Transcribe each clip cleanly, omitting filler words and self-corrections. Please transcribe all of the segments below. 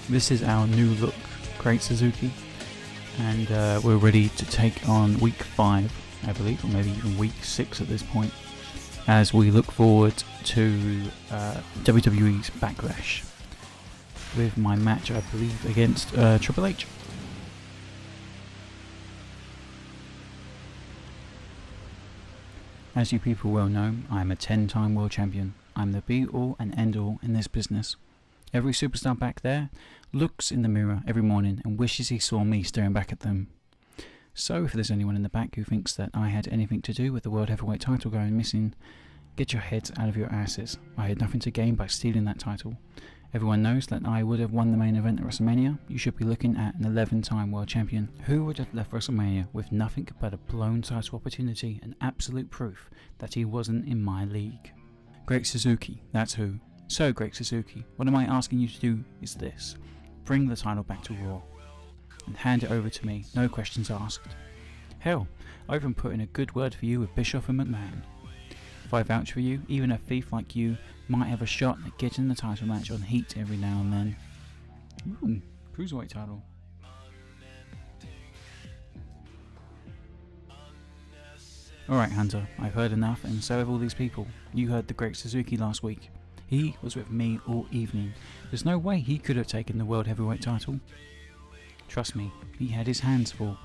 This is our new look Great Suzuki, and we're ready to take on week 5, I believe, or maybe even week 6 at this point, as we look forward to WWE's Backlash with my match, I believe, against Triple H. As you people well know, I am a 10-time world champion. I'm the be-all and end-all in this business. Every superstar back there looks in the mirror every morning and wishes he saw me staring back at them. So if there's anyone in the back who thinks that I had anything to do with the World Heavyweight title going missing, get your heads out of your asses. I had nothing to gain by stealing that title. Everyone knows that I would have won the main event at WrestleMania. You should be looking at an 11-time world champion who would have left WrestleMania with nothing but a blown title opportunity and absolute proof that he wasn't in my league. Great Suzuki, that's who. So Great Suzuki, what am I asking you to do is this: bring the title back to Raw and hand it over to me, no questions asked. Hell, I even put in a good word for you with Bischoff and McMahon. If I vouch for you, even a thief like you might have a shot at getting the title match on heat every now and then. Ooh, Cruiserweight title. Alright Hunter, I've heard enough, and so have all these people. You heard the Great Suzuki last week. He was with me all evening. There's no way he could have taken the World Heavyweight title. Trust me, he had his hands full.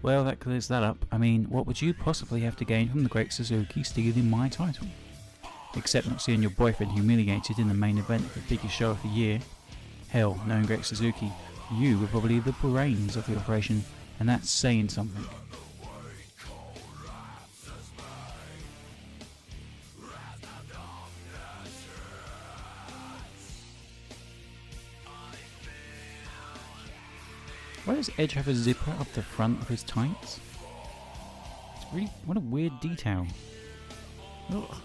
Well, that clears that up. I mean, what would you possibly have to gain from the Great Suzuki stealing my title? Except not seeing your boyfriend humiliated in the main event of the biggest show of the year. Hell, knowing Great Suzuki, you were probably the brains of the operation, and that's saying something. Why does Edge have a zipper up the front of his tights? It's really, what a weird detail. Ugh.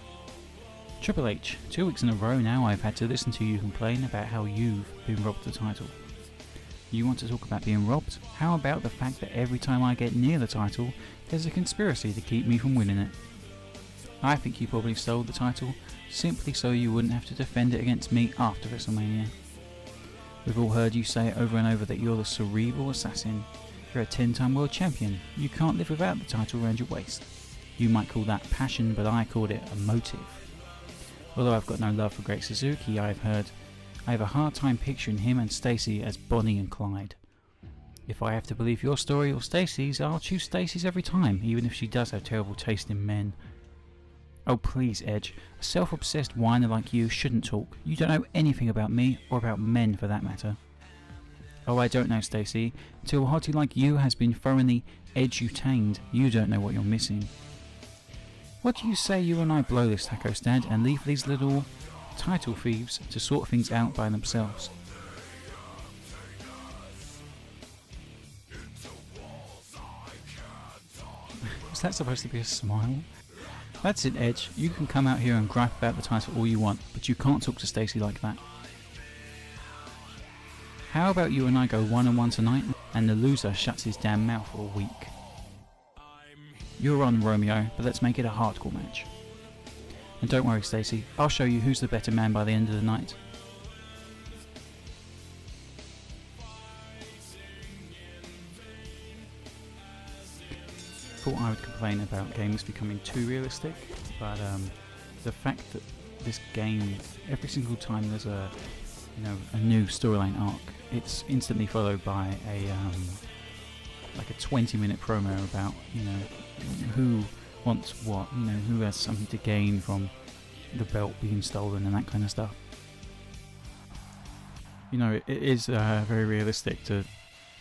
Triple H, 2 weeks in a row now I've had to listen to you complain about how you've been robbed the title. You want to talk about being robbed? How about the fact that every time I get near the title, there's a conspiracy to keep me from winning it? I think you probably stole the title simply so you wouldn't have to defend it against me after WrestleMania. We've all heard you say it over and over that you're the cerebral assassin. You're a 10-time world champion. You can't live without the title around your waist. You might call that passion, but I called it a motive. Although I've got no love for Great Suzuki, I have a hard time picturing him and Stacey as Bonnie and Clyde. If I have to believe your story or Stacey's, I'll choose Stacey's every time, even if she does have terrible taste in men. Oh please, Edge, a self-obsessed whiner like you shouldn't talk. You don't know anything about me, or about men for that matter. Oh, I don't know, Stacey. Until a hottie like you has been thoroughly edutained, you don't know what you're missing. What do you say you and I blow this taco stand and leave these little title thieves to sort things out by themselves? Is that supposed to be a smile? That's it, Edge. You can come out here and gripe about the title all you want, but you can't talk to Stacey like that. How about you and I go 1-on-1 tonight, and the loser shuts his damn mouth for a week? You're on, Romeo, but let's make it a hardcore match. And don't worry, Stacey, I'll show you who's the better man by the end of the night. Thought I would complain about games becoming too realistic, but the fact that this game, every single time there's a new storyline arc, it's instantly followed by a like a 20-minute promo about who wants what, who has something to gain from the belt being stolen and that kind of stuff. It is very realistic to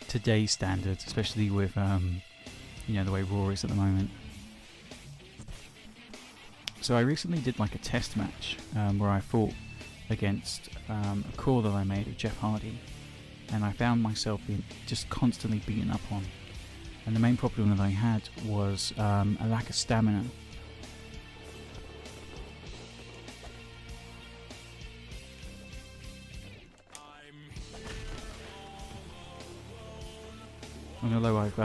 today's standards, especially with the way Raw is at the moment. So I recently did like a test match where I fought against a call that I made with Jeff Hardy, and I found myself being just constantly beaten up on. And the main problem that I had was a lack of stamina. And although I've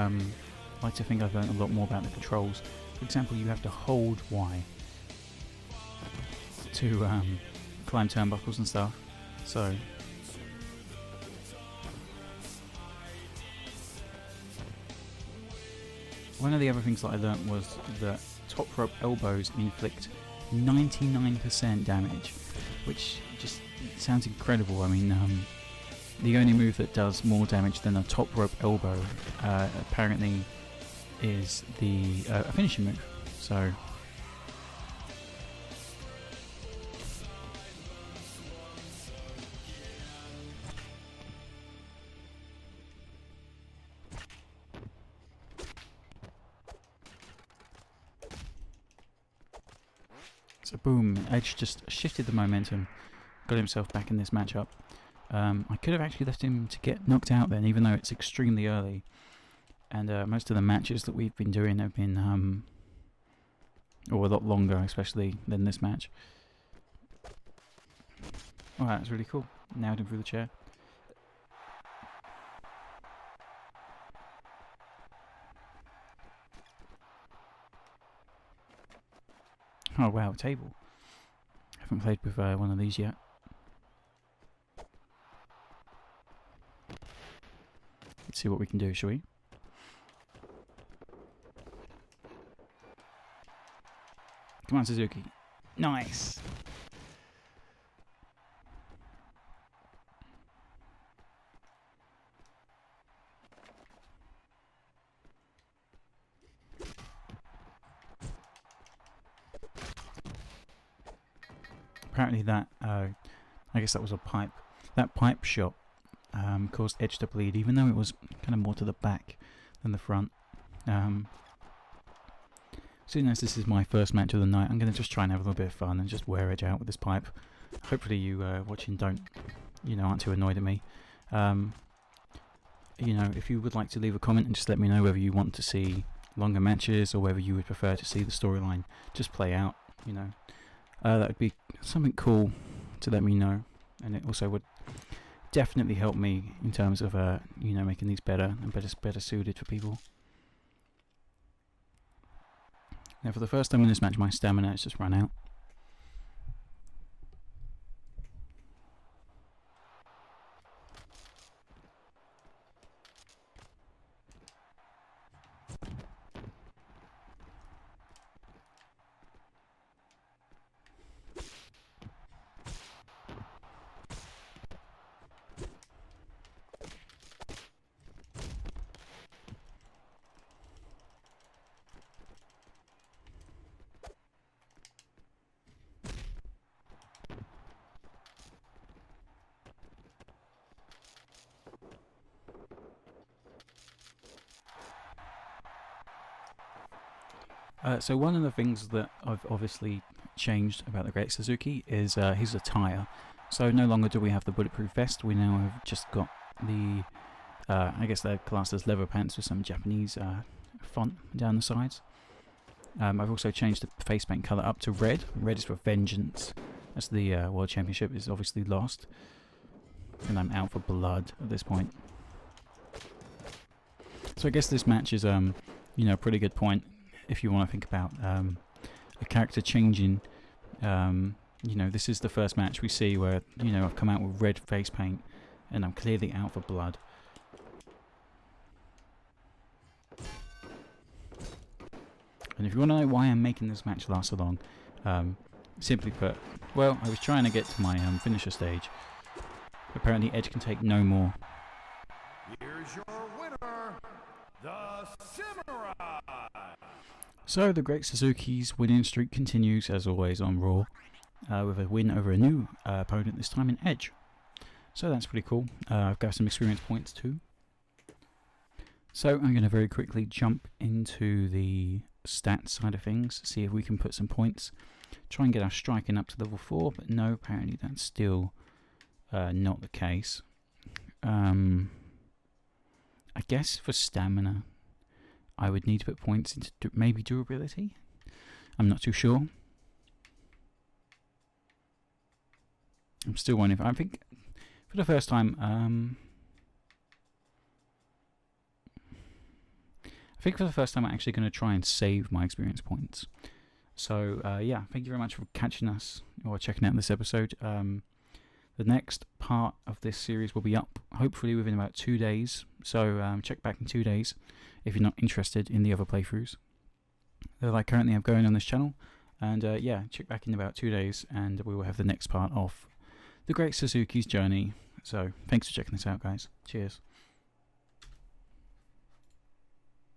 like to think I've learned a lot more about the controls. For example, you have to hold Y to climb turnbuckles and stuff. So one of the other things that I learnt was that top rope elbows inflict 99% damage, which just sounds incredible. I mean, the only move that does more damage than a top rope elbow apparently is the a finishing move. So boom, Edge just shifted the momentum, got himself back in this matchup. I could have actually left him to get knocked out then, even though it's extremely early. And most of the matches that we've been doing have been, or a lot longer, especially than this match. Oh, that's really cool. Nailed him through the chair. Oh wow, table. Haven't played with one of these yet. Let's see what we can do, shall we? Come on, Suzuki. Nice! Apparently that, I guess that was a pipe. That pipe shot caused Edge to bleed, even though it was kind of more to the back than the front. Seeing as this is my first match of the night, I'm going to just try and have a little bit of fun and just wear Edge out with this pipe. Hopefully you watching aren't too annoyed at me. If you would like to leave a comment and just let me know whether you want to see longer matches or whether you would prefer to see the storyline just play out, that would be something cool to let me know, and it also would definitely help me in terms of making these better and better suited for people. Now, for the first time in this match, my stamina has just run out. So one of the things that I've obviously changed about the Great Suzuki is his attire. So no longer do we have the bulletproof vest, we now have just got the, I guess they're classed as leather pants with some Japanese font down the sides. I've also changed the face paint colour up to red. Red is for vengeance, as the World Championship is obviously lost. And I'm out for blood at this point. So I guess this match is, a pretty good point if you want to think about a character changing. This is the first match we see where, I've come out with red face paint and I'm clearly out for blood. And if you want to know why I'm making this match last so long, simply put, well, I was trying to get to my finisher stage. Apparently Edge can take no more. Here's your winner, the Samurai! So the Great Suzuki's winning streak continues as always on Raw, with a win over a new opponent, this time in Edge. So that's pretty cool. I've got some experience points too. So I'm going to very quickly jump into the stats side of things, see if we can put some points. Try and get our striking up to level 4, but no, apparently that's still not the case. I guess for stamina I would need to put points into maybe durability. I'm not too sure. I'm still wondering. I think for the first time, I'm actually going to try and save my experience points. So yeah, thank you very much for catching us or checking out this episode. The The next part of this series will be up hopefully within about 2 days, so check back in 2 days if you're not interested in the other playthroughs that I currently have going on this channel. And yeah, check back in about 2 days and we will have the next part of the Great Suzuki's journey. So thanks for checking this out, guys. Cheers.